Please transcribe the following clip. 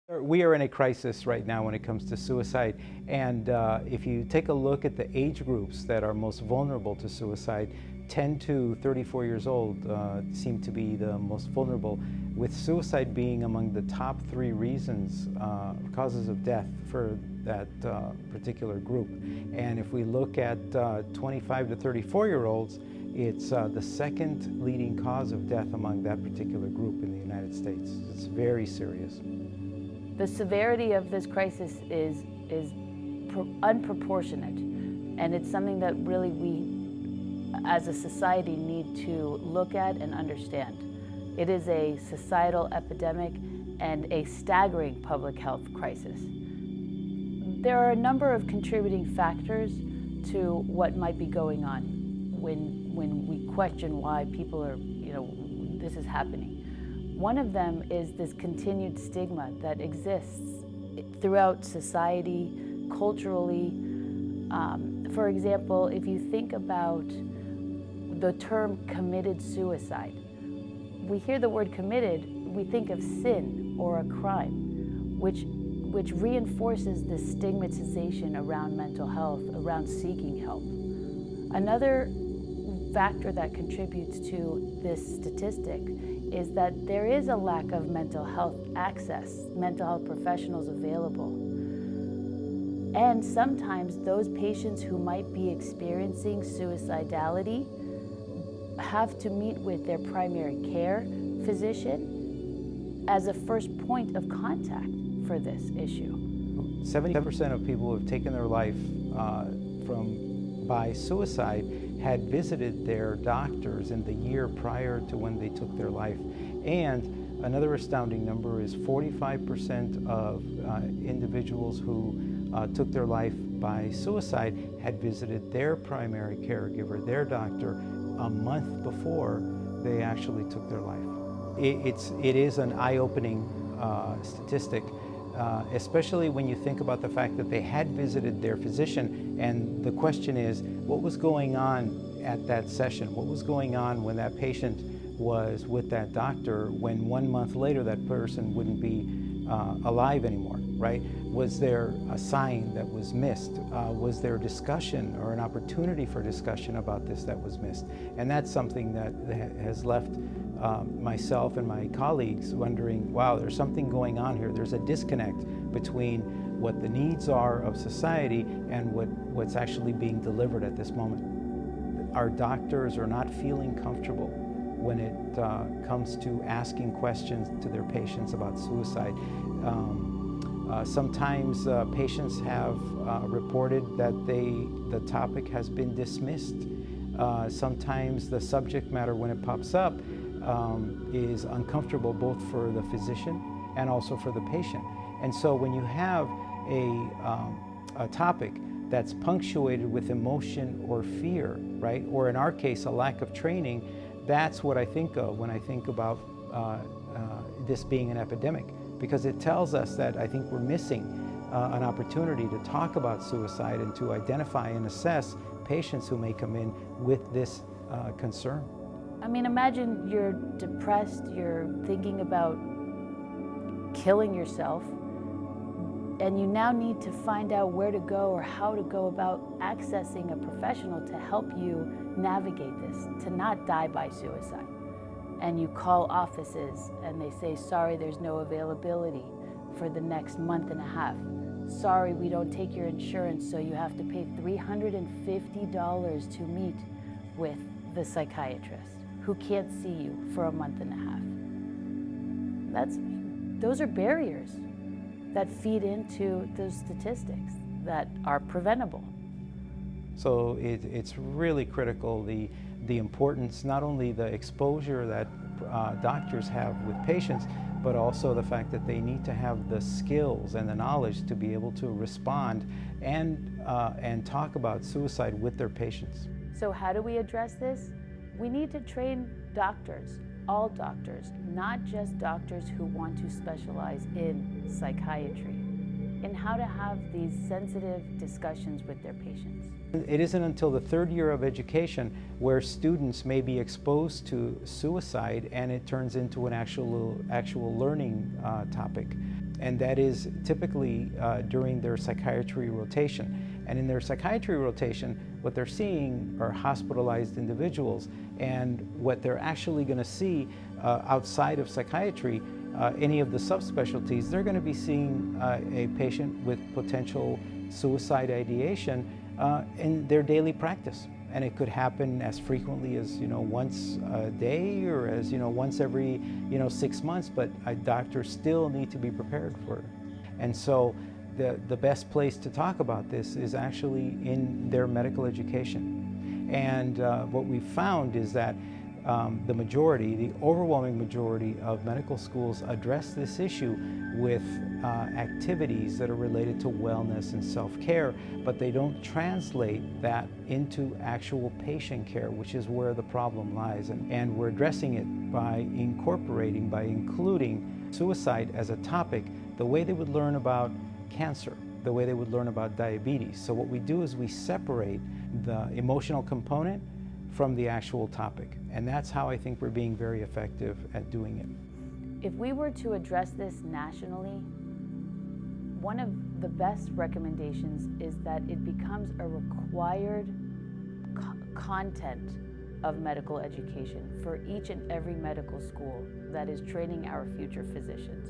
We are in a crisis right now when it comes to suicide, and if you take a look at the age groups that are most vulnerable to suicide, 10 to 34 years old seem to be the most vulnerable, with suicide being among the top 3 reasons, causes of death for that particular group. And if we look at 25 to 34-year-olds, it's the second leading cause of death among that particular group in the United States. It's very serious. The severity of this crisis is unproportionate, and it's something that really we as a society need to look at and understand. It is a societal epidemic and a staggering public health crisis. There are a number of contributing factors to what might be going on when we question why people are, this is happening. One of them is this continued stigma that exists throughout society, culturally. For example, if you think about the term committed suicide, we hear the word committed, we think of sin or a crime, which reinforces this stigmatization around mental health, around seeking help. Another factor that contributes to this statistic is that there is a lack of mental health access, mental health professionals available. And sometimes those patients who might be experiencing suicidality have to meet with their primary care physician as a first point of contact for this issue. 70% of people who have taken their life by suicide had visited their doctors in the year prior to when they took their life. And another astounding number is 45% of individuals who took their life by suicide had visited their primary caregiver, their doctor, a month before they actually took their life. It is an eye-opening statistic, especially when you think about the fact that they had visited their physician, and the question is, what was going on at that session? What was going on when that patient was with that doctor when 1 month later that person wouldn't be alive anymore, right? Was there a sign that was missed? Was there a discussion or an opportunity for discussion about this that was missed? And that's something that has left myself and my colleagues wondering, wow, there's something going on here. There's a disconnect between what the needs are of society and what's actually being delivered at this moment. Our doctors are not feeling comfortable when it comes to asking questions to their patients about suicide. Sometimes patients have reported that the topic has been dismissed. Sometimes the subject matter, when it pops up, is uncomfortable both for the physician and also for the patient. And so when you have a topic that's punctuated with emotion or fear, right, or in our case, a lack of training, that's what I think of when I think about this being an epidemic, because it tells us that I think we're missing an opportunity to talk about suicide and to identify and assess patients who may come in with this concern. I mean, imagine you're depressed, you're thinking about killing yourself, and you now need to find out where to go or how to go about accessing a professional to help you navigate this, to not die by suicide. And you call offices and they say, sorry, there's no availability for the next month and a half. Sorry, we don't take your insurance, so you have to pay $350 to meet with the psychiatrist who can't see you for a month and a half. Those are barriers that feed into those statistics that are preventable. So it's really critical, the importance, not only the exposure that doctors have with patients, but also the fact that they need to have the skills and the knowledge to be able to respond and talk about suicide with their patients. So how do we address this? We need to train doctors, all doctors, not just doctors who want to specialize in psychiatry, in how to have these sensitive discussions with their patients. It isn't until the 3rd year of education where students may be exposed to suicide and it turns into an actual learning topic. and that is typically during their psychiatry rotation. And in their psychiatry rotation, what they're seeing are hospitalized individuals, and what they're actually going to see outside of psychiatry, any of the subspecialties, they're going to be seeing a patient with potential suicide ideation in their daily practice. And it could happen as frequently as once a day, or as once every 6 months. But doctors still need to be prepared for it. And so the best place to talk about this is actually in their medical education. And what we've found is that the overwhelming majority of medical schools address this issue with activities that are related to wellness and self-care, but they don't translate that into actual patient care, which is where the problem lies. And we're addressing it by including suicide as a topic, the way they would learn about cancer, the way they would learn about diabetes. So what we do is we separate the emotional component from the actual topic. And that's how I think we're being very effective at doing it. If we were to address this nationally, one of the best recommendations is that it becomes a required content of medical education for each and every medical school that is training our future physicians.